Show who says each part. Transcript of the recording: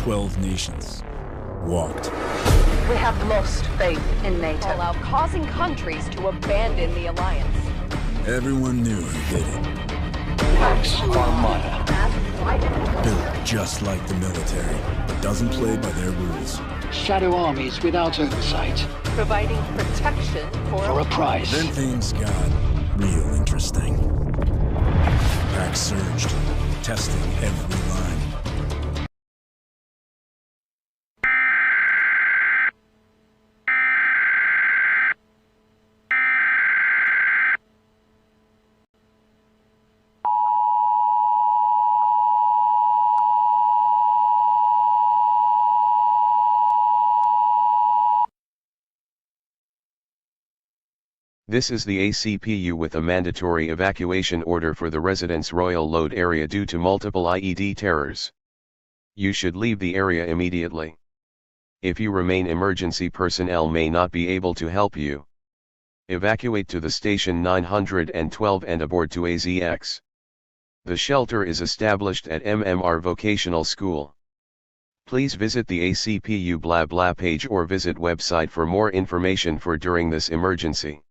Speaker 1: 12 nations walked.
Speaker 2: We have lost faith in NATO.
Speaker 3: Allow causing countries to abandon the alliance.
Speaker 1: Everyone knew who did it.
Speaker 4: Pax Armada.
Speaker 1: Built just like the military, but doesn't play by their rules.
Speaker 4: Shadow armies without oversight.
Speaker 3: Providing protection
Speaker 4: For a price.
Speaker 1: Then things got real interesting. Pax surged, testing every line.
Speaker 5: This is the ACPU with a mandatory evacuation order for the Residence Royal Load area due to multiple IED terrors. You should leave the area immediately. If you remain, emergency personnel may not be able to help you. Evacuate to the station 912 and aboard to AZX. The shelter is established at MMR Vocational School. Please visit the ACPU blah blah page or visit website for more information for during this emergency.